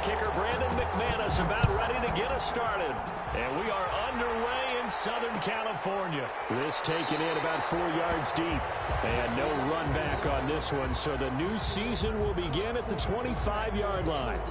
kicker Brandon McManus about ready to get us started. And we are underway in Southern California. This taken in about 4 yards deep. And no run back on this one, so the new season will begin at the 25-yard line.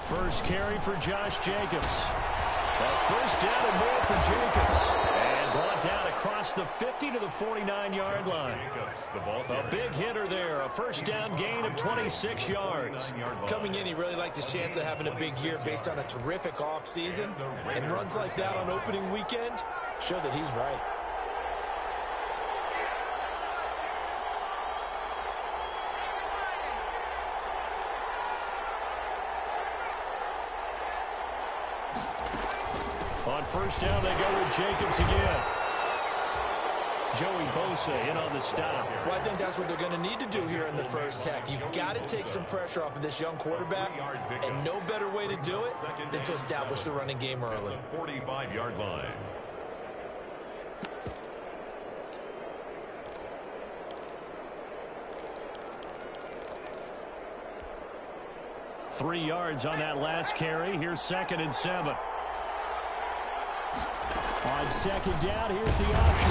First carry for Josh Jacobs. A first down and more for Jacobs. And brought down across the 50 to the 49-yard line. A big hitter there. A first down gain of 26 yards. Coming in, he really liked his chance of having a big year based on a terrific offseason. And runs like that on opening weekend show that he's right. On first down, they go with Jacobs again. Joey Bosa in on the stop. Well, I think that's what they're going to need to do here in the first half. You've got to take some pressure off of this young quarterback, and no better way to do it than to establish the running game early. 45-yard line. Three yards on that last carry. Here's 2nd and 7. On second down, here's the option.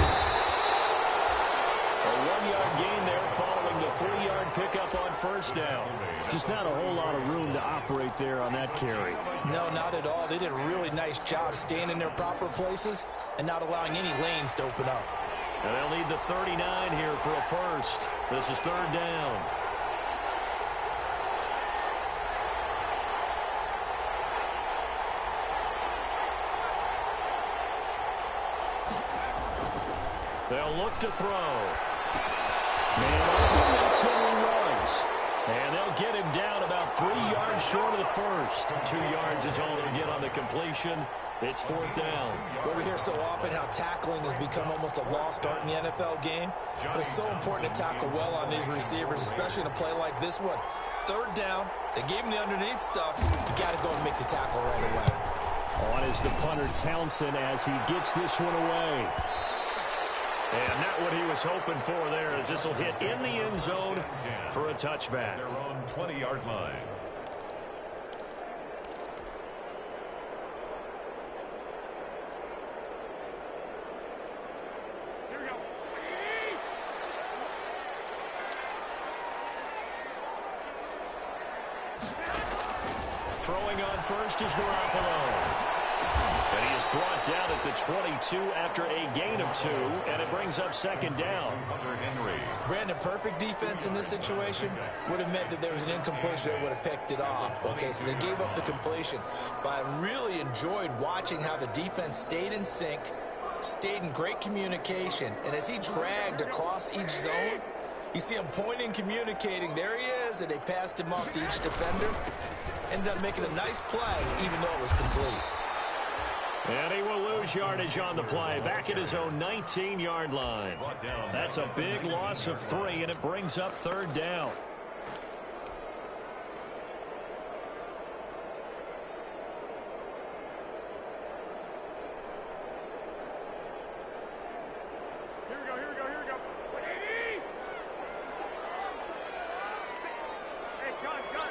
A 1-yard gain there following the 3-yard pickup on first down. Just not a whole lot of room to operate there on that carry. No, not at all. They did a really nice job staying in their proper places and not allowing any lanes to open up. And they'll need the 39 here for a first. This is 3rd down. They'll look to throw. Man open, that's Henry Ruggs. And they'll get him down about 3 yards short of the first. 2 yards is all they'll get on the completion. It's 4th down. Well, we hear so often how tackling has become almost a lost art in the NFL game. But it's so important to tackle well on these receivers, especially in a play like this one. 3rd down, they gave him the underneath stuff. You got to go and make the tackle right away. On is the punter Townsend as he gets this one away. And not what he was hoping for there, as this will hit in the end zone for a touchback. They're on 20-yard line. Here we go. Throwing on first is Garoppolo. And he is brought down at the 22 after a gain of 2, and it brings up 2nd down. Brandon, perfect defense in this situation would have meant that there was an incompletion that would have picked it off. Okay, so they gave up the completion. But I really enjoyed watching how the defense stayed in sync, stayed in great communication. And as he dragged across each zone, you see him pointing, communicating. There he is, and they passed him off to each defender. Ended up making a nice play, even though it was complete. And he will lose yardage on the play, back at his own 19-yard line. That's a big loss of 3, and it brings up 3rd down. Here we go, here we go, here we go. 180! Hey, gun.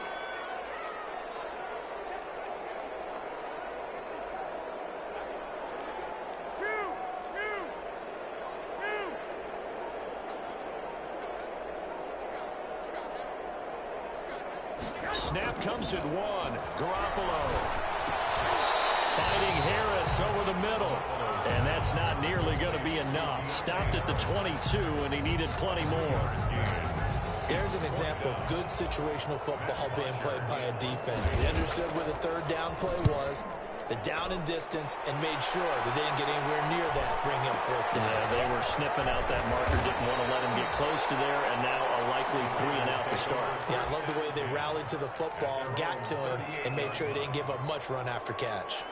Snap comes at 1. Garoppolo fighting Harris over the middle. And that's not nearly going to be enough. Stopped at the 22, and he needed plenty more. There's an example of good situational football being played by a defense. They understood where the 3rd down play was. the down and distance and made sure that they didn't get anywhere near that, bringing up fourth down. Yeah, they were sniffing out that marker, didn't want to let him get close to there, and now a likely 3 and out to start. Yeah, I love the way they rallied to the football and got to him and made sure they didn't give up much run after catch.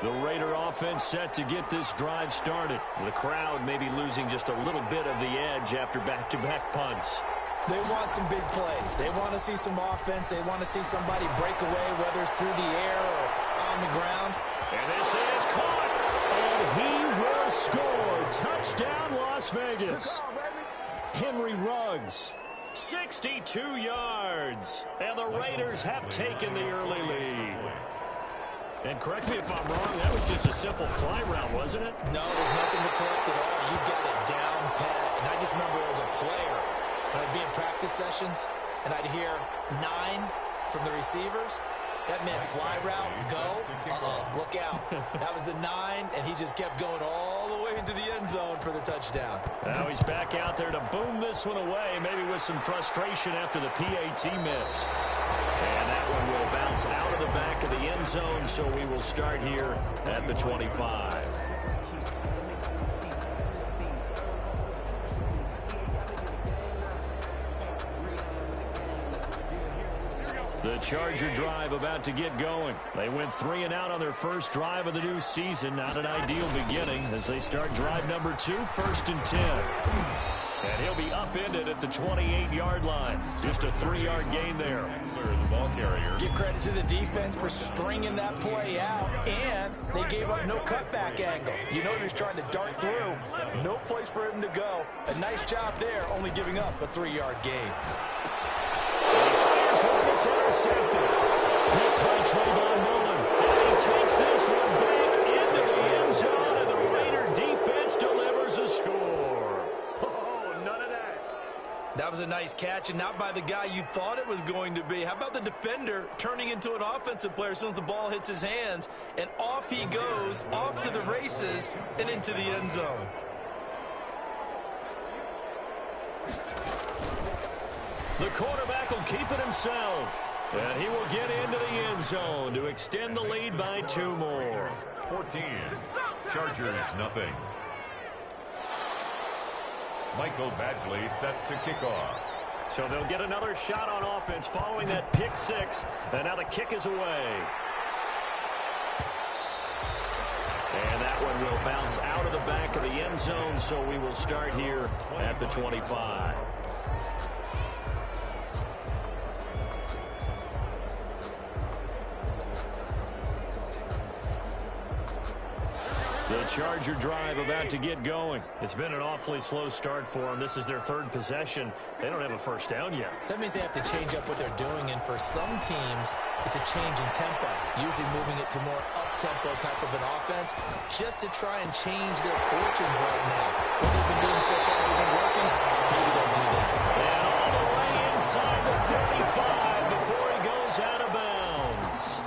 The Raider offense set to get this drive started. The crowd may be losing just a little bit of the edge after back-to-back punts. They want some big plays. They want to see some offense. They want to see somebody break away, whether it's through the air or on the ground. And this is caught. And he will score. Touchdown, Las Vegas. Henry Ruggs, 62 yards. And the Raiders have taken the early lead. And correct me if I'm wrong, that was just a simple fly route, wasn't it? No, there's nothing to correct at all. You got it down pat. And I just remember as a player, when I'd be in practice sessions, and I'd hear 9 from the receivers, that meant fly route, go, look out. That was the 9, and he just kept going all the way into the end zone for the touchdown. Now he's back out there to boom this one away, maybe with some frustration after the PAT miss. And that one will bounce out of the back of the end zone, so we will start here at the 25. The Charger drive about to get going. They went 3 and out on their first drive of the new season. Not an ideal beginning as they start drive number 2, 1st and 10. And he'll be upended at the 28-yard line. Just a 3-yard gain there. The ball carrier. Give credit to the defense for stringing that play out, and they gave up no cutback angle. You know he was trying to dart through. No place for him to go. A nice job there, only giving up a 3-yard gain. It's intercepted. Picked by Trayvon Mullen. And he takes this one back into the end zone, and the Raider defense delivers a score. Oh, none of that. That was a nice catch, and not by the guy you thought it was going to be. How about the defender turning into an offensive player as soon as the ball hits his hands, and off he goes, off to the races, and into the end zone. The quarterback will keep it himself. And he will get into the end zone to extend the lead by 2 more. 14. Chargers, nothing. Michael Badgley set to kick off. So they'll get another shot on offense following that pick 6. And now the kick is away. And that one will bounce out of the back of the end zone, so we will start here at the 25. The Charger drive about to get going. It's been an awfully slow start for them. This is their 3rd possession. They don't have a first down yet. So that means they have to change up what they're doing, and for some teams, it's a change in tempo, usually moving it to more up-tempo type of an offense, just to try and change their fortunes right now. What they've been doing so far isn't working. Maybe they'll do that. And all the way inside the 35 before he goes out of bounds.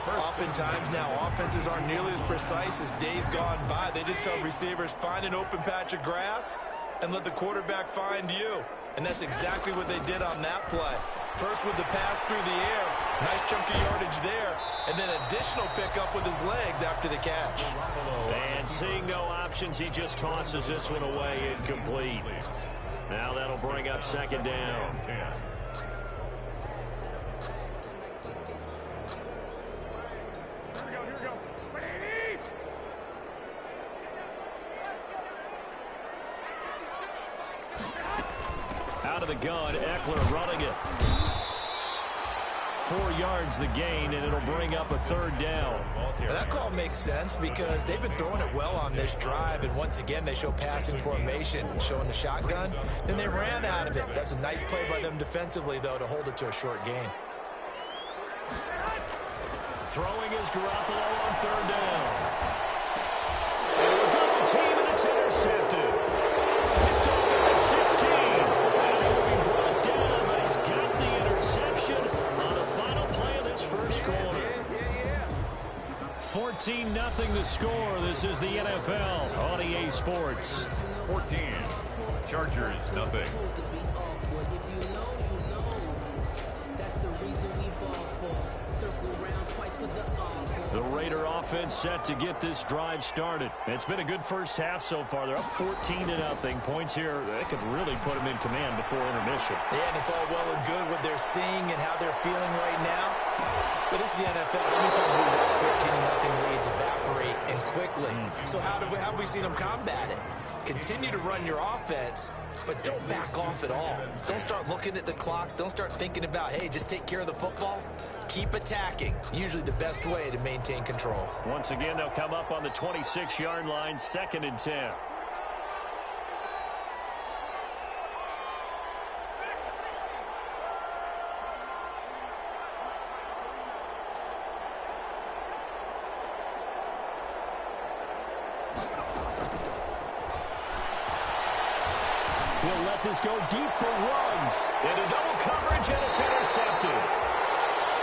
Oftentimes now, offenses aren't nearly as precise as days gone by. They just tell receivers, find an open patch of grass and let the quarterback find you. And that's exactly what they did on that play. First with the pass through the air, nice chunk of yardage there, and then additional pickup with his legs after the catch. And seeing no options, he just tosses this one away incomplete. Now that'll bring up 2nd down. Out of the gun, Eckler running it. 4 yards the gain, and it'll bring up a 3rd down. Now that call makes sense because they've been throwing it well on this drive, and once again they show passing formation, showing the shotgun. Then they ran out of it. That's a nice play by them defensively, though, to hold it to a short gain. Throwing is Garoppolo on 3rd down. And a double team, and it's intercepted. Picked off at the 16. And he will be brought down, but he's got the interception on the final play of the keeping the score. This is the NFL on EA Sports. 14. Chargers, nothing. The Raider offense set to get this drive started. It's been a good first half so far. They're up 14-0. Points here, that could really put them in command before intermission. Yeah, and it's all well and good what they're seeing and how they're feeling right now. But this is the NFL. How many times have we watched 14-0 leads evaporate and quickly? So how have we seen them combat it? Continue to run your offense, but don't back off at all. Don't start looking at the clock. Don't start thinking about, hey, just take care of the football. Keep attacking. Usually the best way to maintain control. Once again, they'll come up on the 26-yard line, 2nd and 10. He'll let this go deep for Ruggs. Into double coverage, and it's intercepted.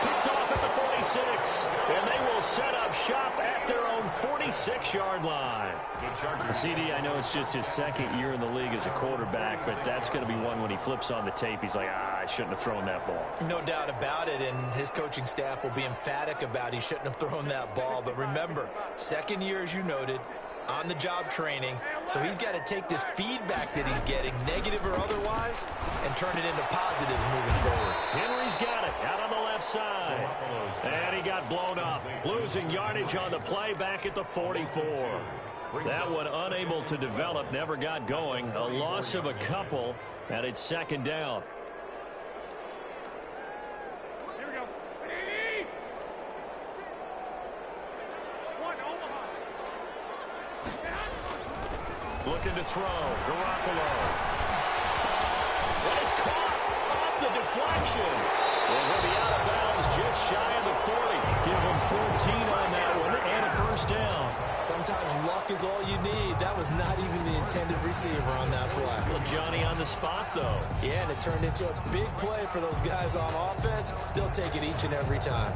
Picked off at the 46, and they will set up shop at their own 46-yard line. The CD, I know it's just his 2nd year in the league as a quarterback, but that's going to be one when he flips on the tape, he's like, I shouldn't have thrown that ball. No doubt about it, and his coaching staff will be emphatic about he shouldn't have thrown that ball. But remember, 2nd year, as you noted, on-the-job training, so he's got to take this feedback that he's getting, negative or otherwise, and turn it into positives moving forward. Henry's got it out on the left side, and he got blown up, losing yardage on the play back at the 44. That one unable to develop, never got going. A loss of a couple, and it's 2nd down. Looking to throw, Garoppolo. And it's caught off the deflection. And he'll be out of bounds just shy of the 40. Give him 14 on that one and a 1st down. Sometimes luck is all you need. That was not even the intended receiver on that play. Well, Johnny on the spot, though. Yeah, and it turned into a big play for those guys on offense. They'll take it each and every time.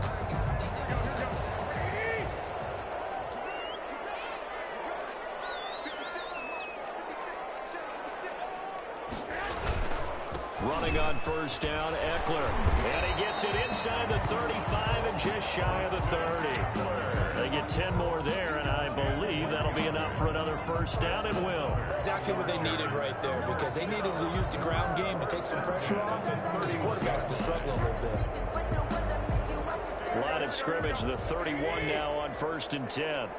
Running on 1st down, Eckler. And he gets it inside the 35 and just shy of the 30. They get 10 more there, and I believe that'll be enough for another 1st down and will. Exactly what they needed right there, because they needed to use the ground game to take some pressure off, because the quarterback's been struggling a little bit. Line of scrimmage, the 31 now on 1st and 10.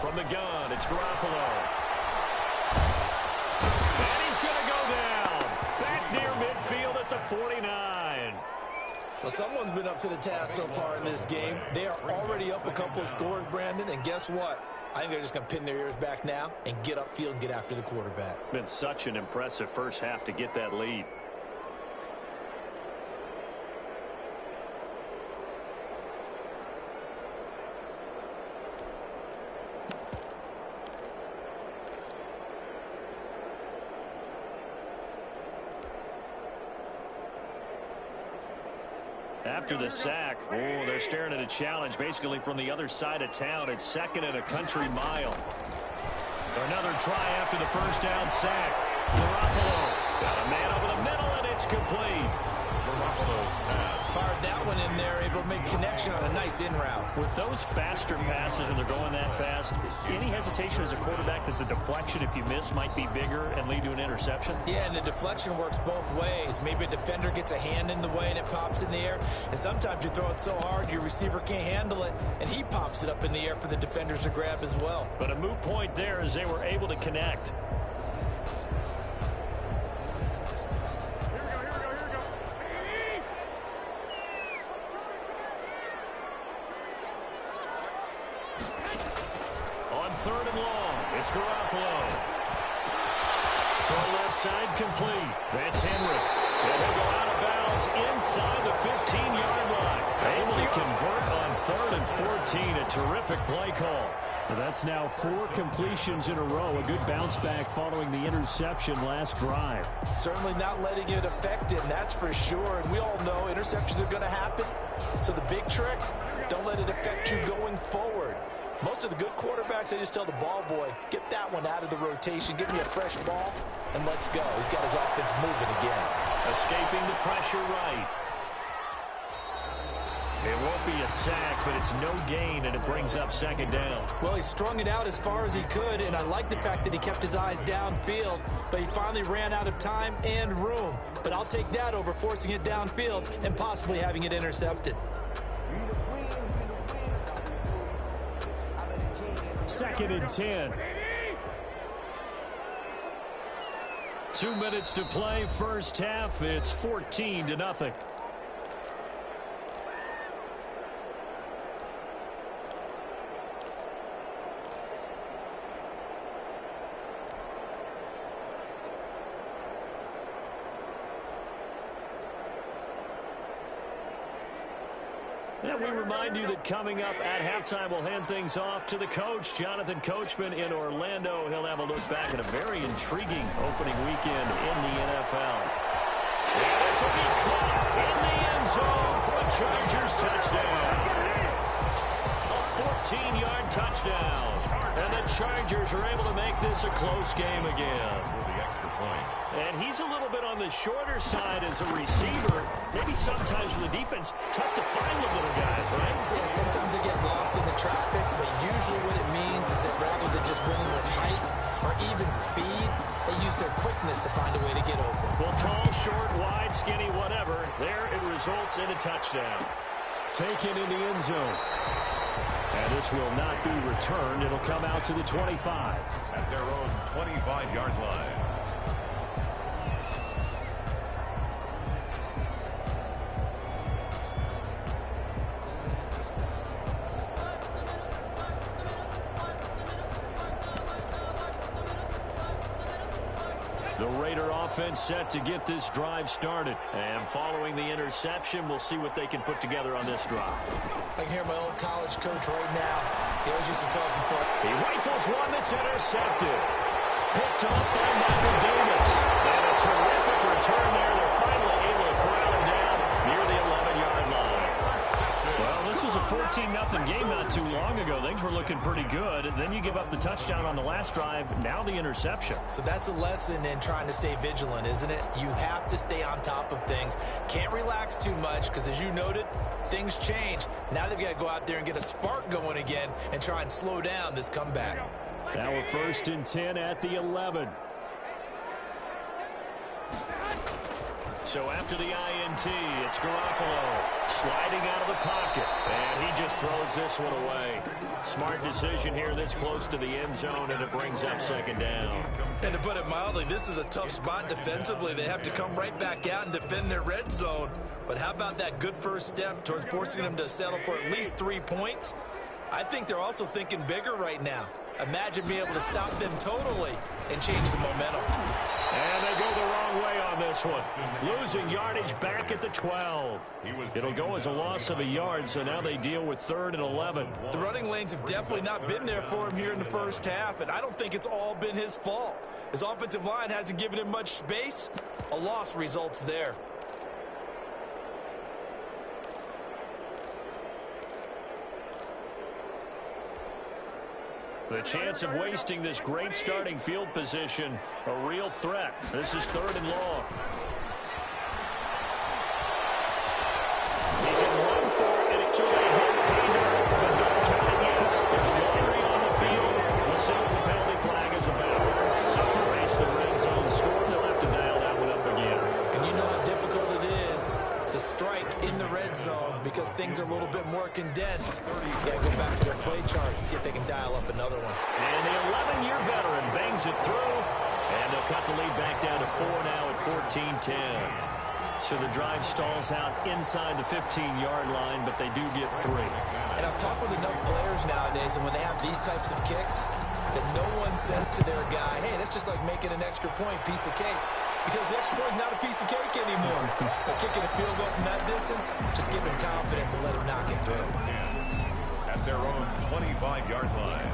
From the gun, it's Garoppolo. And he's going to go down. Back near midfield at the 49. Well, someone's been up to the task so far in this game. They are already up a couple of scores, Brandon, and guess what? I think they're just going to pin their ears back now and get upfield and get after the quarterback. Been such an impressive first half to get that lead. After the sack, they're staring at a challenge basically from the other side of town. It's 2nd and a country mile. Another try after the 1st down sack. Garoppolo got a man over the middle, and it's complete. Garoppolo's pass. Fired that one in there, able to make connection on a nice in route. With those faster passes and they're going that fast, any hesitation as a quarterback that the deflection, if you miss, might be bigger and lead to an interception? Yeah, and the deflection works both ways. Maybe a defender gets a hand in the way and it pops in the air, and sometimes you throw it so hard your receiver can't handle it, and he pops it up in the air for the defenders to grab as well. But a moot point there as they were able to connect. third and long. It's Garoppolo. Throw left side complete. That's Henry. And he'll go out of bounds inside the 15-yard line. Able to convert on third and 14. A terrific play call. Well, that's now 4 completions in a row. A good bounce back following the interception last drive. Certainly not letting it affect him, that's for sure. And we all know interceptions are going to happen. So the big trick, don't let it affect you going forward. Most of the good quarterbacks, they just tell the ball boy, get that one out of the rotation, give me a fresh ball, and let's go. He's got his offense moving again. Escaping the pressure right. It won't be a sack, but it's no gain, and it brings up second down. Well, he strung it out as far as he could, and I like the fact that he kept his eyes downfield, but he finally ran out of time and room. But I'll take that over forcing it downfield and possibly having it intercepted. Second and 10. 2 minutes to play, first half. It's 14-0. And we remind you that coming up at halftime, we'll hand things off to the coach, Jonathan Coachman in Orlando. He'll have a look back at a very intriguing opening weekend in the NFL. And this will be caught in the end zone for a Chargers touchdown. A 14-yard touchdown. And the Chargers are able to make this a close game again. For the extra point. And he's a little bit on the shorter side as a receiver. Maybe sometimes for the defense, tough to find the little guys, right? Yeah, sometimes they get lost in the traffic, but usually what it means is that rather than just winning with height or even speed, they use their quickness to find a way to get open. Well, tall, short, wide, skinny, whatever. There it results in a touchdown. Taken in the end zone. And this will not be returned. It'll come out to the 25. At their own 25-yard line. The Raider offense set to get this drive started. And following the interception, we'll see what they can put together on this drive. I can hear my old college coach right now. He always used to tell us before. He rifles one that's intercepted. Picked off by Michael Davis. And a terrific return there. They're finally able to corral him down near the 11-yard line. Well, this was a 14-0 game not too long ago. Things were looking pretty good. And then you give up the touchdown on the last drive. Now the interception. So that's a lesson in trying to stay vigilant, isn't it? You have to stay on top of things. Can't relax too much because, as you noted, things change. Now they've got to go out there and get a spark going again and try and slow down this comeback. Now we're first and 10 at the 11. So after the INT, it's Garoppolo sliding out of the pocket. And he just throws this one away. Smart decision here this close to the end zone, and it brings up second down. And to put it mildly, this is a tough spot defensively. They have to come right back out and defend their red zone. But how about that good first step towards forcing them to settle for at least 3 points? I think they're also thinking bigger right now. Imagine being able to stop them totally and change the momentum. And they go the wrong way on this one. Losing yardage back at the 12. It'll go as a loss of a yard, so now they deal with 3rd and 11. The running lanes have definitely not been there for him here in the first half, and I don't think it's all been his fault. His offensive line hasn't given him much space. A loss results there. The chance of wasting this great starting field position, a real threat. This is 3rd and long. He can run for it, and it's a hit Peter, but don't count it yet. There's laundry on the field. We'll see what the penalty flag is about. So erase the red zone score. They'll have to dial that one up again. And you know how difficult it is to strike in the red zone because things are a little bit more condensed. You gotta go back to their play chart and see if they can dial up another one. And the 11-year veteran bangs it through, and they'll cut the lead back down to 4 now at 14-10. So the drive stalls out inside the 15-yard line, but they do get 3. And I've talked with enough players nowadays, and when they have these types of kicks, that no one says to their guy, hey, that's just like making an extra point, piece of cake. Because the extra point is not a piece of cake anymore. But kicking a field goal from that distance, just give him confidence and let him knock it through. At their own 25-yard line.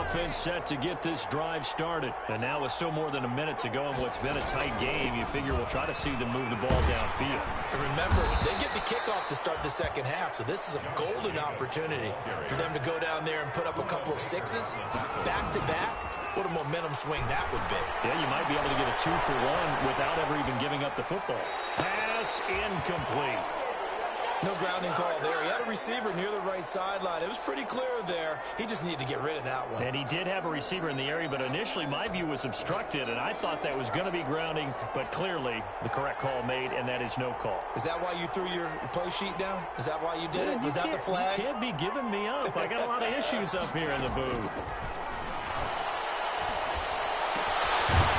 Offense set to get this drive started. And now with still more than a minute to go in what's been a tight game, you figure we'll try to see them move the ball downfield. And remember, they get the kickoff to start the second half, so this is a golden opportunity for them to go down there and put up a couple of sixes back-to-back. What a momentum swing that would be. Yeah, you might be able to get a 2-for-1 without ever even giving up the football. Pass incomplete. No grounding call there. He had a receiver near the right sideline. It was pretty clear there. He just needed to get rid of that one. And he did have a receiver in the area, but initially my view was obstructed, and I thought that was going to be grounding, but clearly the correct call made, and that is no call. Is that why you threw your play sheet down? Is that why you did it? Was that the flag? You can't be giving me up. I got a lot of issues up here in the booth.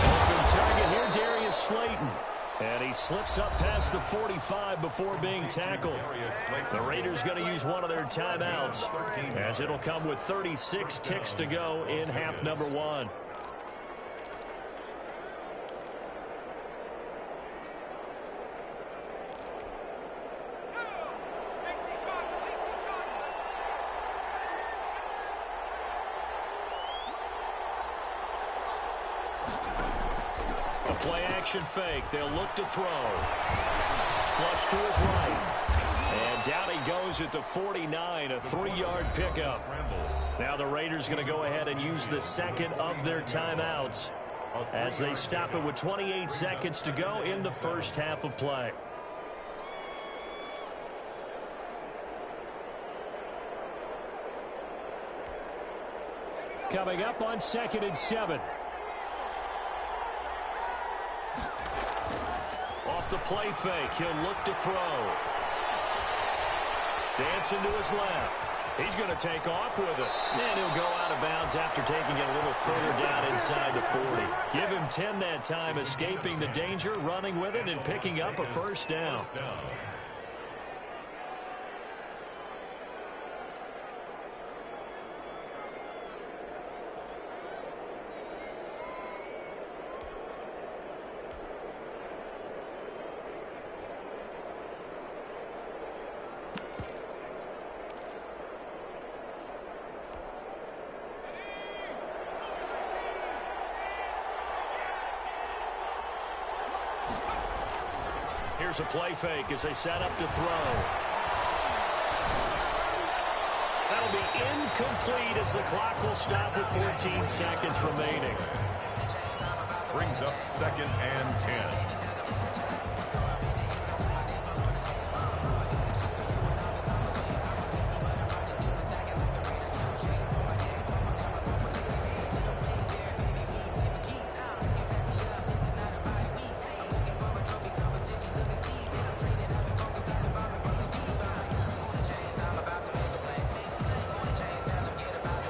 Open target here, Darius Slayton. And he slips up past the 45 before being tackled. The Raiders going to use one of their timeouts, as it'll come with 36 ticks to go in half number 1. Play-action fake. They'll look to throw. Flush to his right. And down he goes at the 49, a 3-yard pickup. Now the Raiders going to go ahead and use the second of their timeouts as they stop it with 28 seconds to go in the first half of play. Coming up on 2nd and 7. Off the play fake, he'll look to throw. Dancing to his left. He's going to take off with it. And he'll go out of bounds after taking it a little further down inside the 40. Give him 10 that time, escaping the danger, running with it, and picking up a first down. Here's a play fake as they set up to throw. That'll be incomplete as the clock will stop with 14 seconds remaining. Brings up 2nd and 10.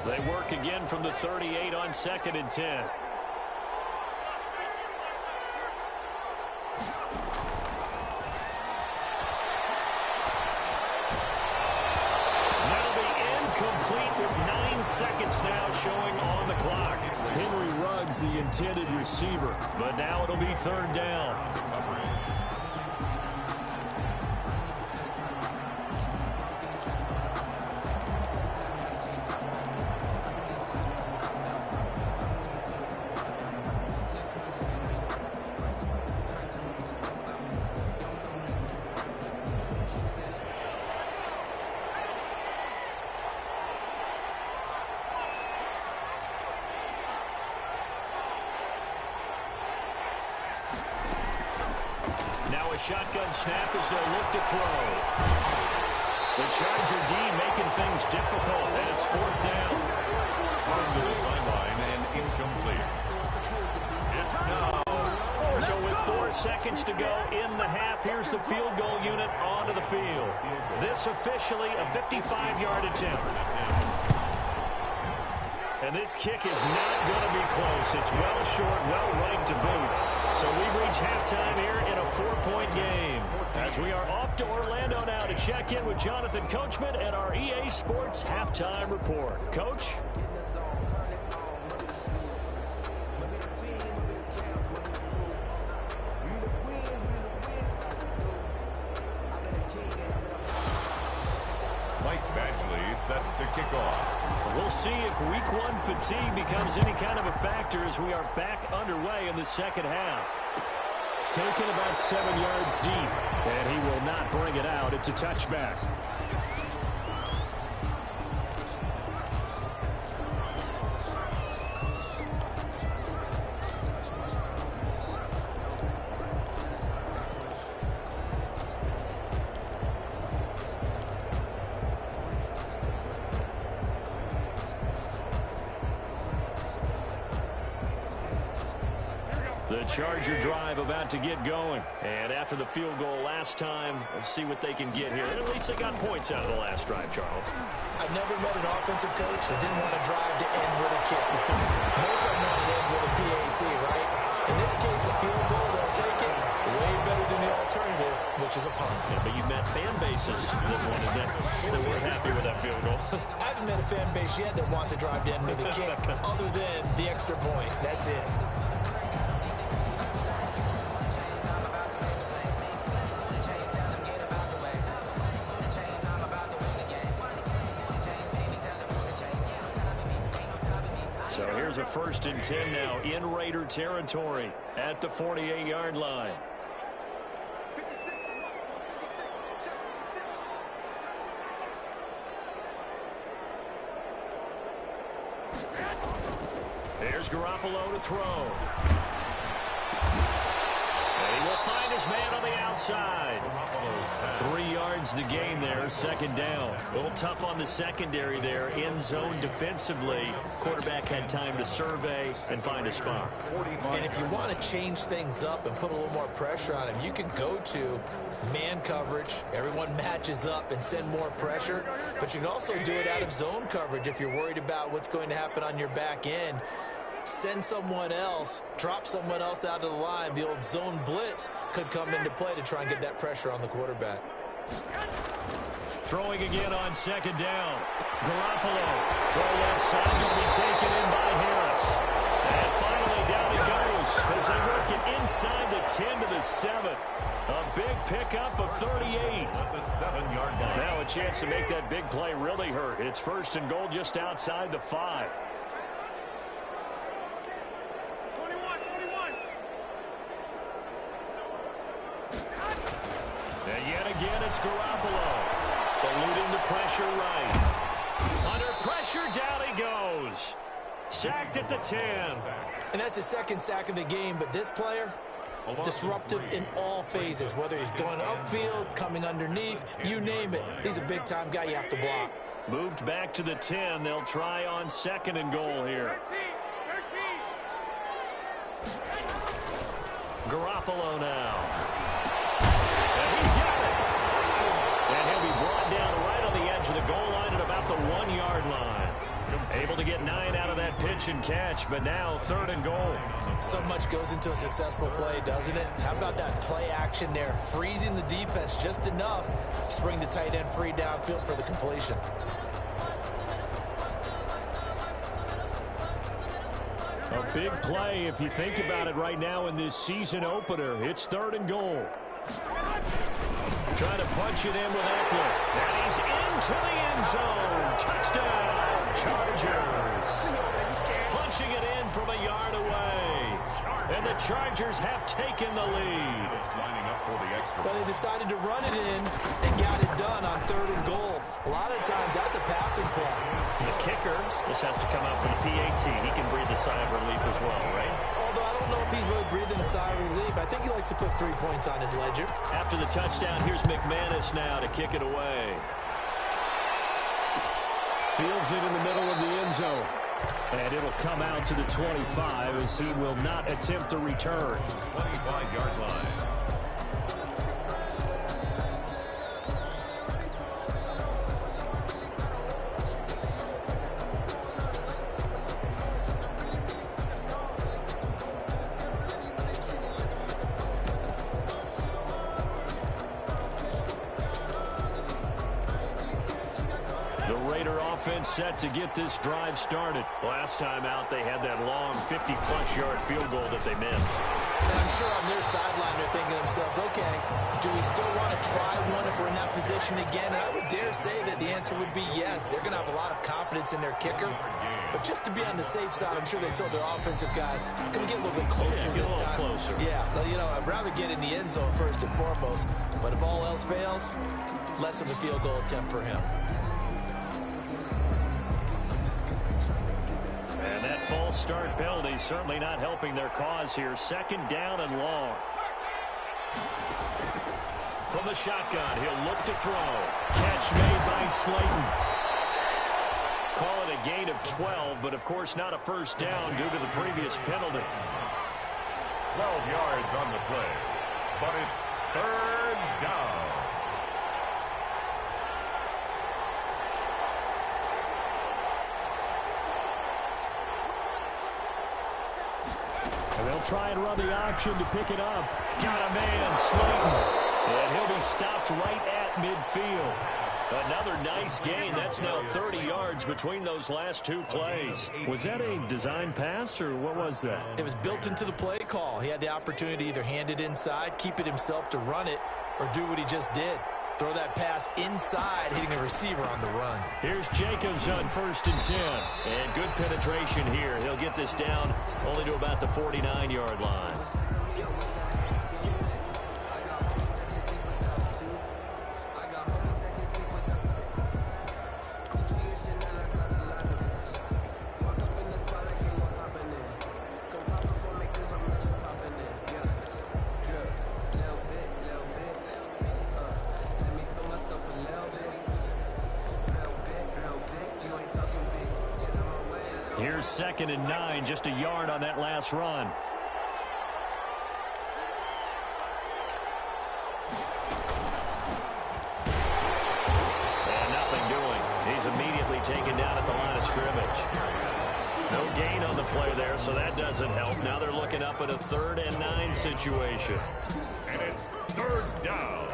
They work again from the 38 on 2nd and 10. That'll be incomplete with 9 seconds now showing on the clock. Henry Ruggs, the intended receiver, but now it'll be 3rd down. Now a shotgun snap as they'll look to throw. The Charger D making things difficult, and it's 4th down. On to the sideline and incomplete. It's now 4th 4 seconds to go in the half. Here's the field goal unit onto the field. This officially a 55-yard attempt. And this kick is not going to be close. It's well short, well right to boot. So we've reached halftime here in a 4-point game. As we are off to Orlando now to check in with Jonathan Coachman and our EA Sports Halftime Report. Coach? Set to kick off. We'll see if week 1 fatigue becomes any kind of a factor as we are back underway in the second half. Taken about 7 yards deep, and he will not bring it out. It's a touchback. The Charger drive about to get going. And after the field goal last time, let's see what they can get here. And at least they got points out of the last drive, Charles. I've never met an offensive coach that didn't want to drive to end with a kick. Most of them want to end with a PAT, right? In this case, a field goal, they'll take it. Way better than the alternative, which is a punt. Yeah, but you've met fan bases that wanted that weren't happy with that field goal. I haven't met a fan base yet that wants to drive to end with a kick, other than the extra point. That's it. So here's a 1st and 10 now in Raider territory at the 48-yard line. There's Garoppolo to throw. And he will find his man on the outside. 3 yards the gain there, 2nd down. A little tough on the secondary there, in zone defensively. Quarterback had time to survey and find a spot. And if you want to change things up and put a little more pressure on him, you can go to man coverage. Everyone matches up and send more pressure. But you can also do it out of zone coverage if you're worried about what's going to happen on your back end. Send someone else, drop someone else out of the line. The old zone blitz could come into play to try and get that pressure on the quarterback. Throwing again on 2nd down. Garoppolo, throw left side, going to be taken in by Harris. And finally down he goes as they work it inside the 10 to the 7. A big pickup of 38. At the 7-yard line. Now a chance to make that big play really hurt. It's 1st and goal just outside the 5. And yet again, it's Garoppolo. Eluding the pressure right. Under pressure, down he goes. Sacked at the 10. And that's his 2nd sack of the game, but this player, disruptive in all phases, whether he's going upfield, coming underneath, you name it. He's a big-time guy you have to block. Moved back to the 10. They'll try on 2nd and goal here. Garoppolo now. And he's got it. And he'll be brought down right on the edge of the goal line at about the 1-yard line. Able to get 9 out of that pitch and catch, but now 3rd and goal. So much goes into a successful play, doesn't it? How about that play action there, freezing the defense just enough to bring the tight end free downfield for the completion. A big play if you think about it right now in this season opener. It's 3rd and goal. Trying to punch it in with Eckler. And he's into the end zone. Touchdown, Chargers. Punching it in from a yard away. And the Chargers have taken the lead. Lining up for the extra. But they decided to run it in and got it done on 3rd and goal. A lot of times that's a passing play. The kicker, this has to come out for the PAT. He can breathe a sigh of relief as well, right? Although I don't know if he's really breathing a sigh of relief. I think he likes to put 3 points on his ledger. After the touchdown, here's McManus now to kick it away. Fields it in the middle of the end zone. And it'll come out to the 25 as he will not attempt a return. 25-yard line. Set to get this drive started. Last time out, they had that long 50-plus yard field goal that they missed. And I'm sure on their sideline they're thinking to themselves, okay, do we still want to try one if we're in that position again? And I would dare say that the answer would be yes. They're going to have a lot of confidence in their kicker. But just to be on the safe side, I'm sure they told their offensive guys, going to get a little bit closer this time. Closer. Yeah, well, you know, I'd rather get in the end zone first and foremost. But if all else fails, less of a field goal attempt for him. False start penalty certainly not helping their cause here. Second down and long. From the shotgun, he'll look to throw. Catch made by Slayton. Call it a gain of 12, but of course not a first down due to the previous penalty. 12 yards on the play, but it's third down. And they'll try and run the option to pick it up. Got a man, Slayton. And he'll be stopped right at midfield. Another nice gain. That's now 30 yards between those last two plays. Was that a design pass, or what was that? It was built into the play call. He had the opportunity to either hand it inside, keep it himself to run it, or do what he just did. Throw that pass inside, hitting a receiver on the run. Here's Jacobs on 1st and 10. And good penetration here. He'll get this down only to about the 49-yard line. Here's 2nd and 9, just a yard on that last run. And nothing doing. He's immediately taken down at the line of scrimmage. No gain on the play there, so that doesn't help. Now they're looking up at a 3rd and 9 situation. And it's third down.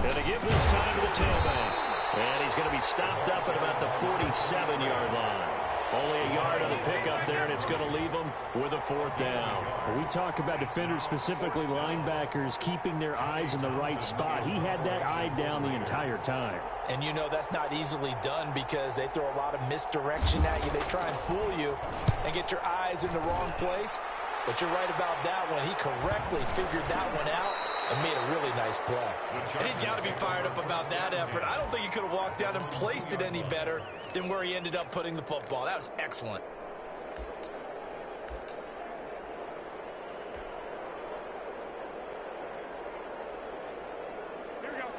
Going to give this time to the tailback. And he's going to be stopped up at about the 47-yard line. Only a yard on the pickup there, and it's going to leave him with a 4th down. We talk about defenders, specifically linebackers, keeping their eyes in the right spot. He had that eye down the entire time. And you know that's not easily done because they throw a lot of misdirection at you. They try and fool you and get your eyes in the wrong place. But you're right about that one. He correctly figured that one out and made a really nice play. And he's got to be fired up about that effort. I don't think he could have walked out and placed it any better than where he ended up putting the football. That was excellent.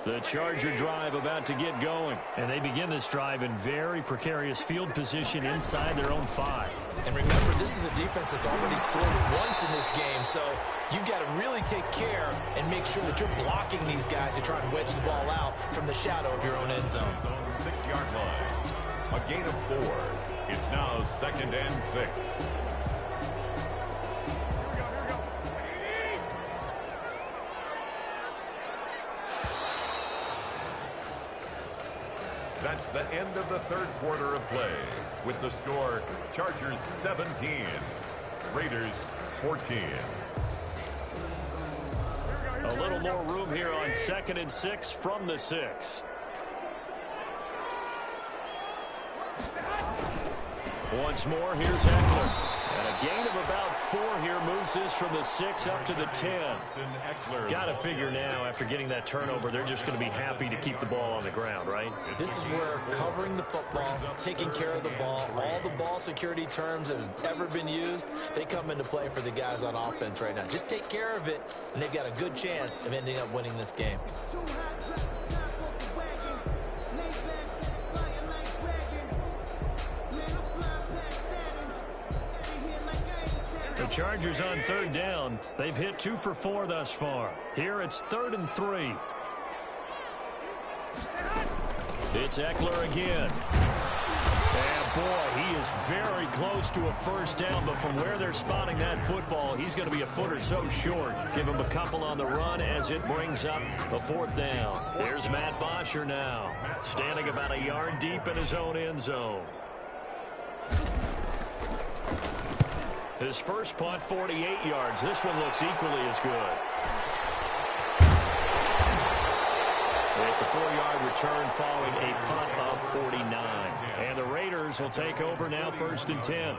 The Charger drive about to get going. And they begin this drive in very precarious field position inside their own 5. And remember, this is a defense that's already scored once in this game, so you've got to really take care and make sure that you're blocking these guys who try and wedge the ball out from the shadow of your own end zone. On the 6-yard line, a gain of 4. It's now 2nd and 6. That's the end of the third quarter of play. With the score, Chargers 17, Raiders 14. A little more room here on 2nd and 6 from the 6. Once more, here's Eckler. And a gain of about 4 here moves this from the 6 up to the 10. Got to figure now, after getting that turnover, they're just going to be happy to keep the ball on the ground, right? This is where covering the football, taking care of the ball, all the ball security terms that have ever been used, they come into play for the guys on offense right now. Just take care of it, and they've got a good chance of ending up winning this game. The Chargers on 3rd down. They've hit 2 for 4 thus far. Here it's 3rd and 3. It's Eckler again. And boy, he is very close to a first down, but from where they're spotting that football, he's going to be a foot or so short. Give him a couple on the run as it brings up the 4th down. Here's Matt Bosher now, standing about a yard deep in his own end zone. His first punt, 48 yards. This one looks equally as good. It's a 4-yard return following a punt of 49. And the Raiders will take over now, 1st and 10.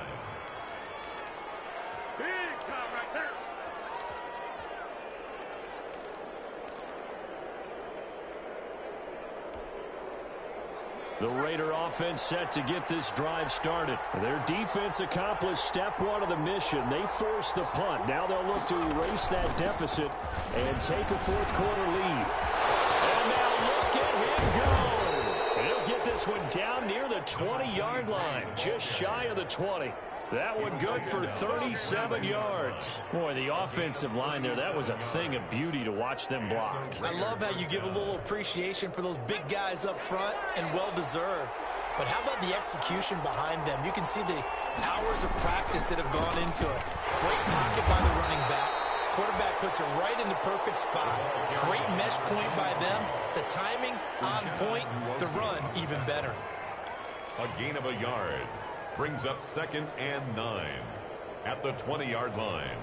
The Raider offense set to get this drive started. Their defense accomplished step 1 of the mission. They forced the punt. Now they'll look to erase that deficit and take a 4th quarter lead. And now look at him go. He'll get this one down near the 20-yard line, just shy of the 20. That one good for 37 yards. Boy, the offensive line there, that was a thing of beauty to watch them block. I love how you give a little appreciation for those big guys up front, and well-deserved. But how about the execution behind them? You can see the hours of practice that have gone into it. Great pocket by the running back. Quarterback puts it right in the perfect spot. Great mesh point by them. The timing on point. The run even better. A gain of a yard brings up 2nd and 9 at the 20-yard line.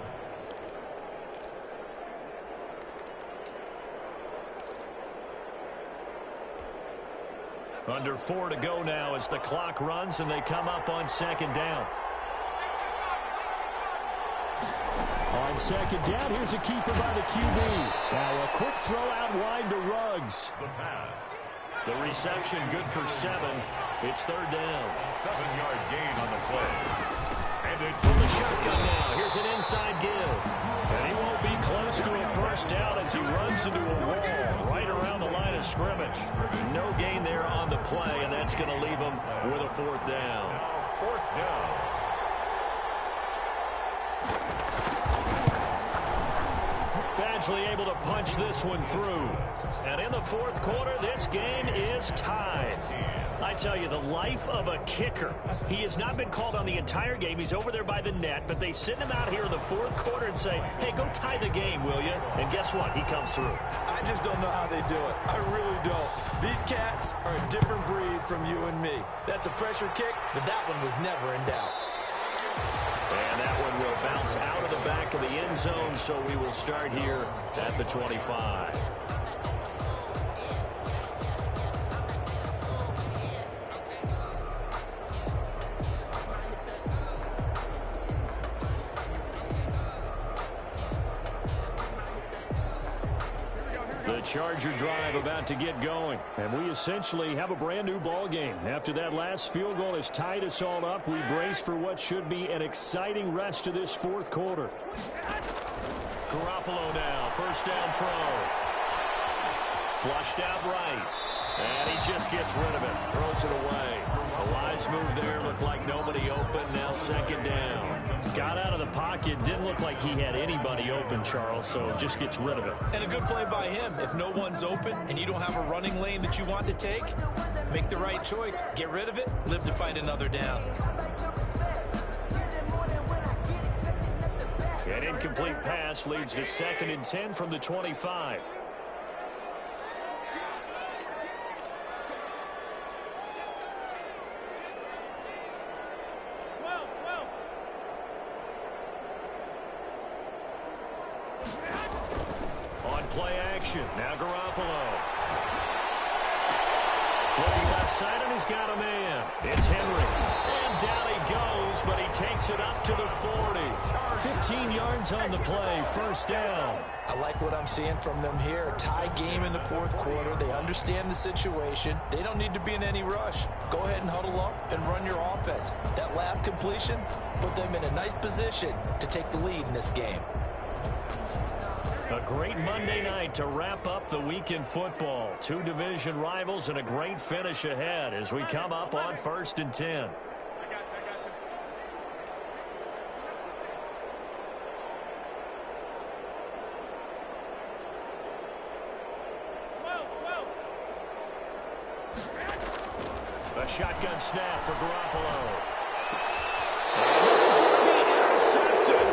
Under 4 to go now as the clock runs and they come up on 2nd down. On 2nd down, here's a keeper by the QB. Now a quick throw out wide to Ruggs. The pass. The reception good for 7. It's 3rd down. 7-yard gain on the play. And it's from the shotgun now. Here's an inside give. And he won't be close to a first down as he runs into a wall right around the line of scrimmage. No gain there on the play, and that's going to leave him with a 4th down. Now 4th down. Badgley able to punch this one through. And in the 4th quarter, this game is tied. I tell you, the life of a kicker. He has not been called on the entire game. He's over there by the net, but they send him out here in the 4th quarter and say, hey, go tie the game, will you? And guess what? He comes through. I just don't know how they do it. I really don't. These cats are a different breed from you and me. That's a pressure kick, but that one was never in doubt. And that one will bounce out of the back of the end zone, so we will start here at the 25. The Charger drive about to get going, and we essentially have a brand new ball game. After that last field goal has tied us all up, we brace for what should be an exciting rest to this 4th quarter. Garoppolo now, first down throw. Flushed out right, and he just gets rid of it, throws it away. A wise move there, looked like nobody open, now 2nd down. Got out of the pocket, didn't look like he had anybody open, Charles, so just gets rid of it. And a good play by him. If no one's open and you don't have a running lane that you want to take, make the right choice. Get rid of it, live to fight another down. An incomplete pass leads to 2nd and 10 from the 25. Play action. Now Garoppolo. Looking outside, and he's got a man. It's Henry. And down he goes, but he takes it up to the 40. 15 yards on the play, first down. I like what I'm seeing from them here. Tie game in the fourth quarter. They understand the situation. They don't need to be in any rush. Go ahead and huddle up and run your offense. That last completion put them in a nice position to take the lead in this game. A great Monday night to wrap up the week in football. Two division rivals and a great finish ahead as we come up on 1st and 10. A shotgun snap for Garoppolo. And this is going to be intercepted.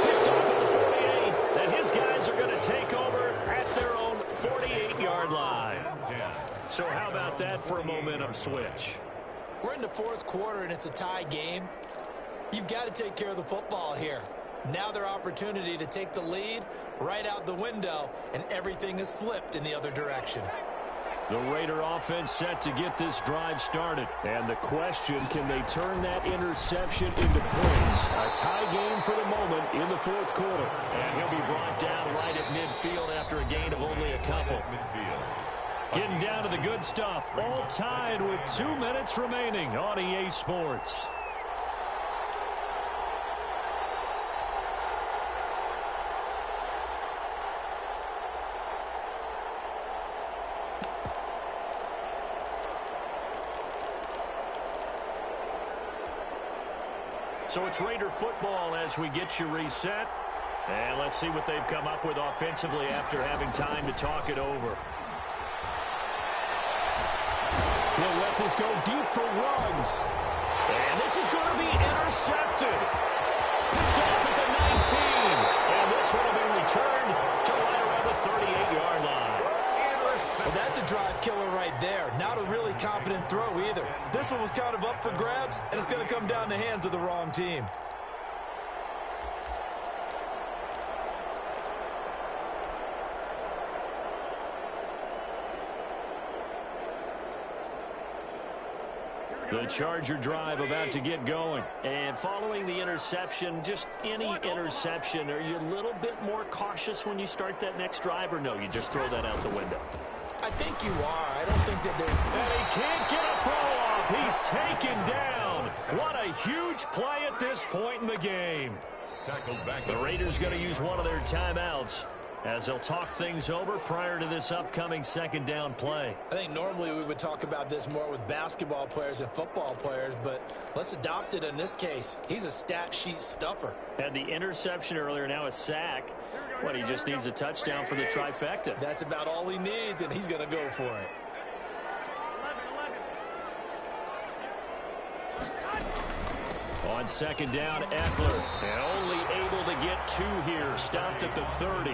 Picked off at the 48. And his guys are going to take over at their own 48-yard line. So how about that for a momentum switch? We're in the fourth quarter, and it's a tie game. You've got to take care of the football here. Now their opportunity to take the lead right out the window, and everything is flipped in the other direction. The Raider offense set to get this drive started. And the question, can they turn that interception into points? A tie game for the moment in the fourth quarter. And he'll be brought down right at midfield after a gain of only a couple. Getting down to the good stuff. All tied with 2 minutes remaining on EA Sports. So it's Raider football as we get you reset. And let's see what they've come up with offensively after having time to talk it over. We'll let this go deep for Ruggs. And this is going to be intercepted. Picked off at the 19. And this one will be returned to right around the 38-yard line. Well, that's a drive killer right there. Not a really confident throw either. This one was kind of up for grabs, and it's going to come down the hands of the wrong team. The Charger drive about to get going. And following the interception, just any interception, are you a little bit more cautious when you start that next drive, or no, you just throw that out the window? I think you are. I don't think that they're... And he can't get a throw off. He's taken down. What a huge play at this point in the game. The Raiders going to use one of their timeouts as they'll talk things over prior to this upcoming second down play. I think normally we would talk about this more with basketball players and football players, but let's adopt it in this case. He's a stat sheet stuffer. Had the interception earlier, now a sack. What, he just needs a touchdown for the trifecta. That's about all he needs, and he's going to go for it. On second down, Eckler, and only able to get 2 here, stopped at the 30.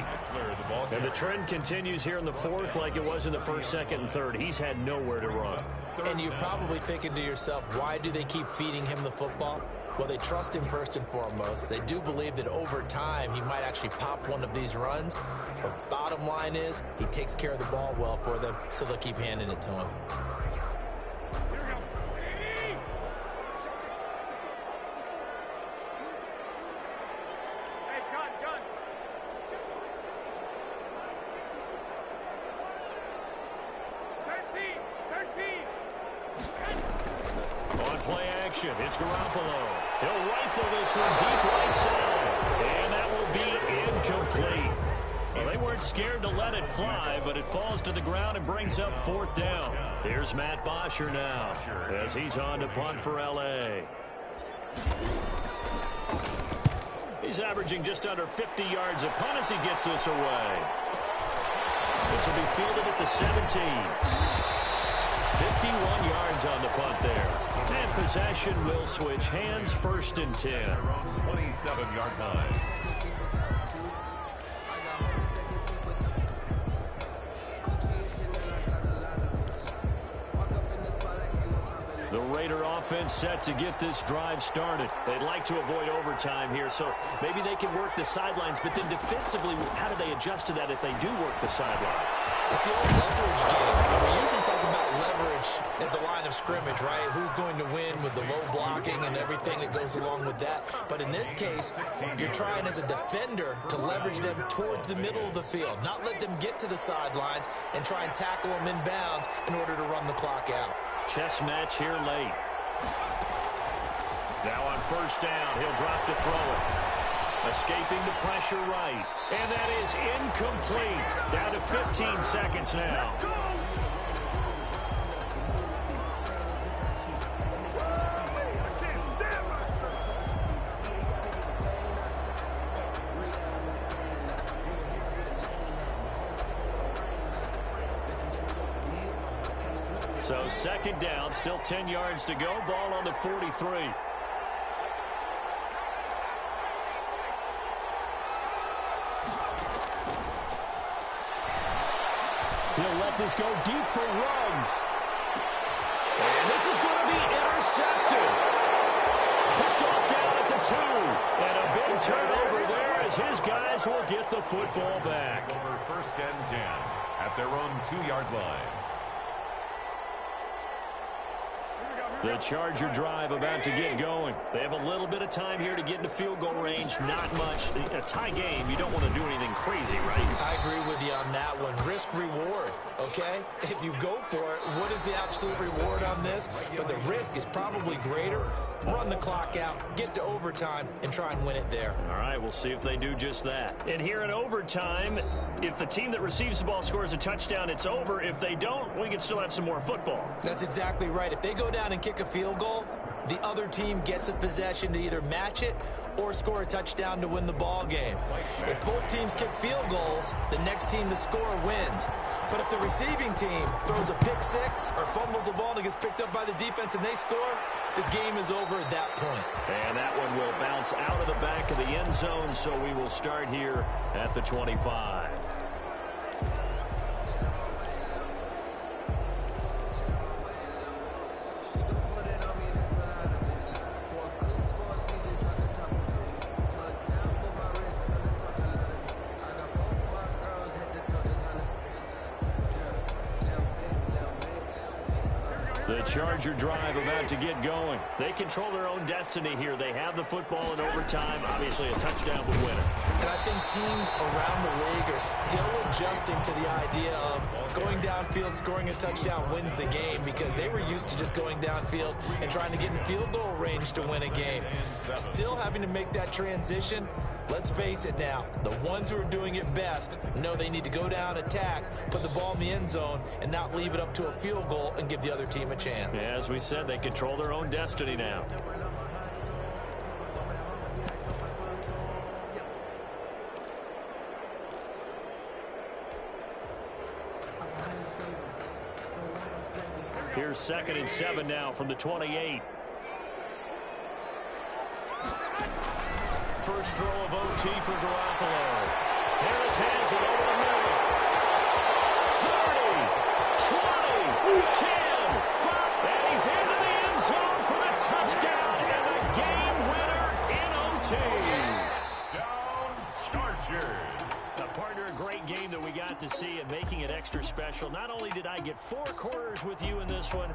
And the trend continues here in the fourth like it was in the first, second, and third. He's had nowhere to run. And you're probably thinking to yourself, why do they keep feeding him the football? Well, they trust him first and foremost. They do believe that over time he might actually pop one of these runs. But bottom line is he takes care of the ball well for them, so they'll keep handing it to him. It's Garoppolo. He'll rifle this one deep right side. And that will be incomplete. Well, they weren't scared to let it fly, but it falls to the ground and brings up fourth down. Here's Matt Bosher now as he's on to punt for L.A. He's averaging just under 50 yards a punt as he gets this away. This will be fielded at the 17. 51 yards on the punt there. And possession will switch hands, 1st and 10. 27-yard line. The Raider offense set to get this drive started. They'd like to avoid overtime here, so maybe they can work the sidelines, but then defensively, how do they adjust to that if they do work the sideline? It's the old leverage game. And we usually talk about leverage at the line of scrimmage, right? Who's going to win with the low blocking and everything that goes along with that. But in this case, you're trying as a defender to leverage them towards the middle of the field, not let them get to the sidelines and try and tackle them inbounds in order to run the clock out. Chess match here late. Now on first down, he'll drop to throw it. Escaping the pressure right. And that is incomplete. Down to 15 seconds now. So second down, still 10 yards to go. Ball on the 43. He'll let this go deep for Ruggs. And this is going to be intercepted. Picked off down at the 2. And a big turnover there as his guys will get the football back. Over first and 10 at their own 2-yard line. The Charger drive about to get going. They have a little bit of time here to get into field goal range. Not much. A tie game, you don't want to do anything crazy, right? I agree with you on that one. Risk reward, okay? If you go for it, what is the absolute reward on this? But the risk is probably greater. Run the clock out, get to overtime, and try and win it there. All right, we'll see if they do just that. And here in overtime, if the team that receives the ball scores a touchdown, it's over. If they don't, we can still have some more football. That's exactly right. If they go down and kick a field goal, the other team gets a possession to either match it or score a touchdown to win the ball game. If both teams kick field goals, the next team to score wins. But if the receiving team throws a pick six or fumbles the ball and it gets picked up by the defense and they score, the game is over at that point. And that one will bounce out of the back of the end zone, so we will start here at the 25. The Charger drive about to get going. They control their own destiny here. They have the football in overtime. Obviously, a touchdown would win it. And I think teams around the league are still adjusting to the idea of going downfield, scoring a touchdown wins the game, because they were used to just going downfield and trying to get in field goal range to win a game. Still having to make that transition. Let's face it now, the ones who are doing it best know they need to go down, attack, put the ball in the end zone, and not leave it up to a field goal and give the other team a chance. Yeah, as we said, they control their own destiny now. Here's 2nd and 7 now from the 28. First throw of OT for Garoppolo. Harris has it over the middle. 30, 20, 10, 5, and he's into the end zone for the touchdown and the game winner in OT. Touchdown, Chargers. Partner, a great game that we got to see and making it extra special. Not only did I get 4 quarters with you in this one,